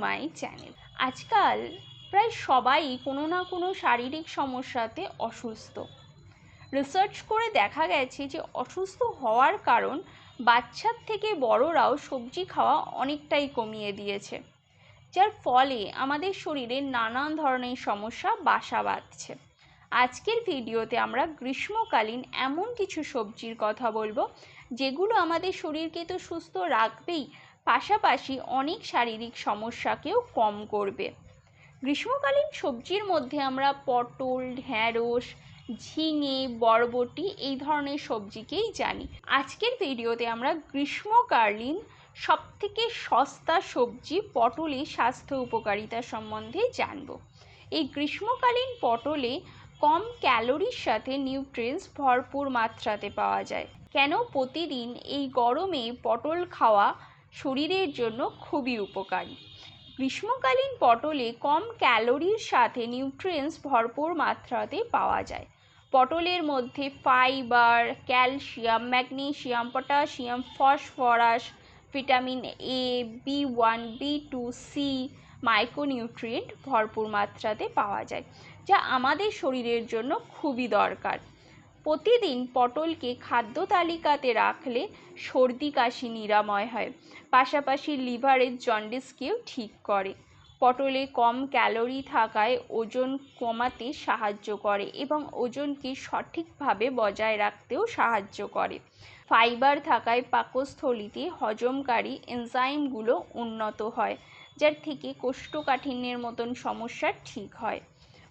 My channel. আজকাল প্রায় সবাই কোনো না কোনো শারীরিক সমস্যাতে অসুস্থ। রিসার্চ করে দেখা গেছে যে অসুস্থ হওয়ার কারণ বাচ্চার থেকে বড়রাও সবজি খাওয়া অনেকটাই কমিয়ে দিয়েছে, যার ফলে আমাদের শরীরে নানান ধরনের সমস্যা বাসা বাঁধছে। আজকের ভিডিওতে আমরা গ্রীষ্মকালীন এমন কিছু সবজির কথা বলবো যেগুলো আমাদের শরীরকে তো সুস্থ রাখবেই, পাশাপাশি অনেক শারীরিক সমস্যাকেও কম করবে। গ্রীষ্মকালীন সবজির মধ্যে আমরা পটল, ঢ্যাঁড়স, ঝিঙে, বরবটি এই ধরনের সবজিকেই জানি। আজকের ভিডিওতে আমরা গ্রীষ্মকালীন সবথেকে সস্তা সবজি পটলের স্বাস্থ্য উপকারিতা সম্বন্ধে জানব। এই গ্রীষ্মকালীন পটলে কম ক্যালোরির সাথে নিউট্রিয়েন্টস ভরপুর মাত্রাতে পাওয়া যায়। কেন প্রতিদিন এই গরমে পটল খাওয়া শরীরের জন্য খুবই উপকারী। গ্রীষ্মকালীন পটলে কম ক্যালোরির সাথে নিউট্রিয়েন্টস ভরপুর মাত্রাতে পাওয়া যায়। পটলের মধ্যে fibre, calcium, magnesium, potassium, phosphorus, vitamin A, B one, B two, C, micronutrient ভরপুর মাত্রাতে পাওয়া যায়, যা আমাদের শরীরের জন্য খুবই দরকার। প্রতিদিন পটলকে খাদ্য তালিকাতে রাখলে সর্দি কাশি নিরাময় হয়, পাশাপাশি লিভারের জন্ডিসকেও ঠিক করে। পটলে কম ক্যালোরি থাকায় ওজন কমাতে সাহায্য করে এবং ওজনকে সঠিকভাবে বজায় রাখতেও সাহায্য করে। ফাইবার থাকায় পাকস্থলীতে হজমকারী এনজাইমগুলো উন্নত হয়, যার থেকে কোষ্ঠকাঠিন্যের মতন সমস্যা ঠিক হয়।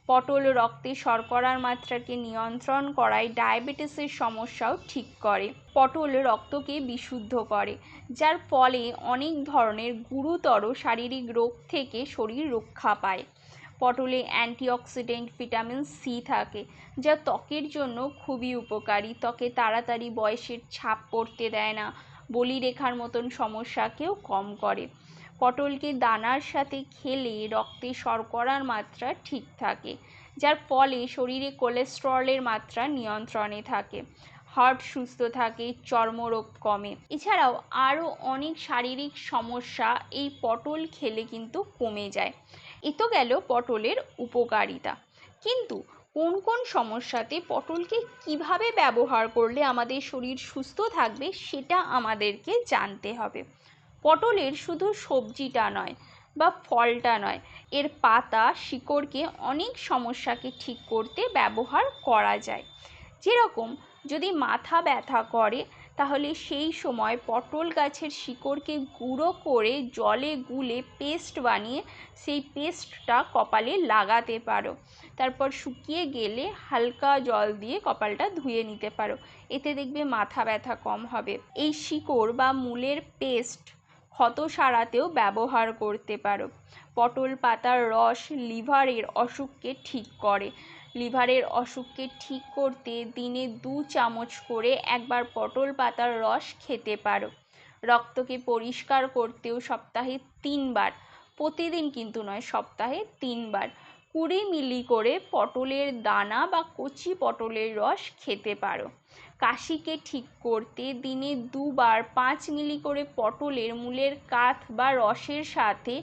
পটল রক্তে শর্করার মাত্রাকে নিয়ন্ত্রণ করায় ডায়াবেটিসের সমস্যাও ঠিক করে। পটল রক্তকে বিশুদ্ধ করে, যার ফলে অনেক ধরনের গুরুতর শারীরিক রোগ থেকে শরীর রক্ষা পায়। পটলে অ্যান্টিঅক্সিডেন্ট ভিটামিন সি থাকে, যা ত্বকের জন্য খুবই উপকারী। ত্বকে তাড়াতাড়ি বয়সের ছাপ পড়তে দেয় না, বলিরেখার মতন সমস্যাকেও কম করে। পটলকে দানার সাথে খেলে রক্তে শর্করার মাত্রা ঠিক থাকে, যার ফলে শরীরে কোলেস্টেরলের মাত্রা নিয়ন্ত্রণে থাকে, হার্ট সুস্থ থাকে, চর্মরোগ কমে। এছাড়াও আরও অনেক শারীরিক সমস্যা এই পটল খেলে কিন্তু কমে যায়। এ তো গেল পটলের উপকারিতা, কিন্তু কোন কোন সমস্যাতে পটলকে কিভাবে ব্যবহার করলে আমাদের শরীর সুস্থ থাকবে সেটা আমাদেরকে জানতে হবে। পটলের শুধু সবজিটা নয় বা ফলটা নয়, এর পাতা, শিকড়কে অনেক সমস্যাকে ঠিক করতে ব্যবহার করা যায়। যেরকম যদি মাথা ব্যথা করে, তাহলে সেই সময় পটল গাছের শিকড়কে গুঁড়ো করে জলে গুলে পেস্ট বানিয়ে সেই পেস্টটা কপালে লাগাতে পারো। তারপর শুকিয়ে গেলে হালকা জল দিয়ে কপালটা ধুয়ে নিতে পারো, এতে দেখবে মাথা ব্যথা কম হবে। এই শিকড় বা মূলের পেস্ট ক্ষত সারাতেও ব্যবহার করতে পারো। পটল পাতার রস লিভারের অসুখকে ঠিক করে। লিভারের অসুখকে ঠিক করতে দিনে 2 চামচ করে একবার পটল পাতার রস খেতে পারো। রক্তকে পরিষ্কার করতেও সপ্তাহে 3 বার, প্রতিদিন কিন্তু নয়, সপ্তাহে 3 বার 20 মিলি করে পটলের দানা বা কচি পটলের রস খেতে পারো। কাশিকে ঠিক করতে দিনে 2 বার 5 মিলি করে পটলের মূলের কাঠ বা রসের সাথে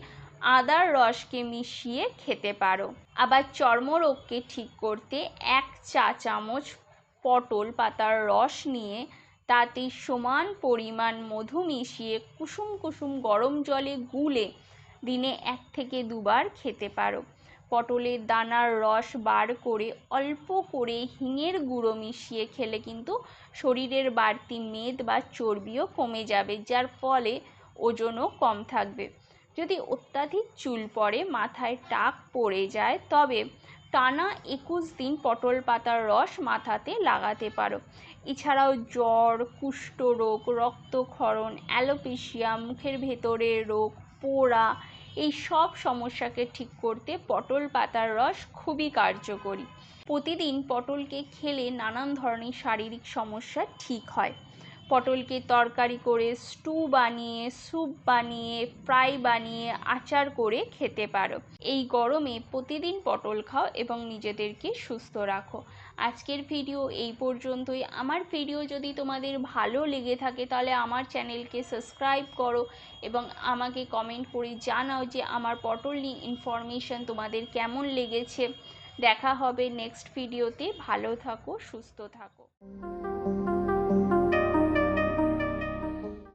আদার রসকে মিশিয়ে খেতে পারো। আবার চর্মরোগকে ঠিক করতে 1 চা চামচ পটল পাতার রস নিয়ে তাতে সমান পরিমাণ মধু মিশিয়ে কুসুম কুসুম গরম জলে গুলে দিনে 1 থেকে 2 বার খেতে পারো। পটলের দানার রস বার করে অল্প করে হিঙের গুঁড়ো মিশিয়ে খেলে কিন্তু শরীরের বাড়তি মেদ বা চর্বিও কমে যাবে, যার ফলে ওজনও কম থাকবে। যদি অত্যাধিক চুল পড়ে, মাথায় টাক পড়ে যায়, তবে টানা 21 দিন পটল পাতার রস মাথাতে লাগাতে পারো। এছাড়াও জ্বর, কুষ্ঠরোগ, রক্তক্ষরণ, অ্যালোপেশিয়া, মুখের ভেতরের রোগ, পোড়া, এই সব সমস্যাকে ঠিক করতে পটল পাতার রস খুবই কার্যকরী। প্রতিদিন পটলকে খেলে নানান ধরনের শারীরিক সমস্যা ঠিক হয়। পটলকে তরকারি করে, স্টু বানিয়ে, স্যুপ বানিয়ে, ফ্রাই বানিয়ে, আচার করে খেতে পারো। এই গরমে প্রতিদিন পটল খাও এবং নিজেদেরকে সুস্থ রাখো। আজকের ভিডিও এই পর্যন্তই। আমার ভিডিও যদি তোমাদের ভালো লেগে থাকে তাহলে আমার চ্যানেলকে সাবস্ক্রাইব করো এবং আমাকে কমেন্ট করে জানাও যে আমার পটল নিয়ে ইনফরমেশন তোমাদের কেমন লেগেছে। দেখা হবে নেক্সট ভিডিওতে। ভালো থাকো, সুস্থ থাকো।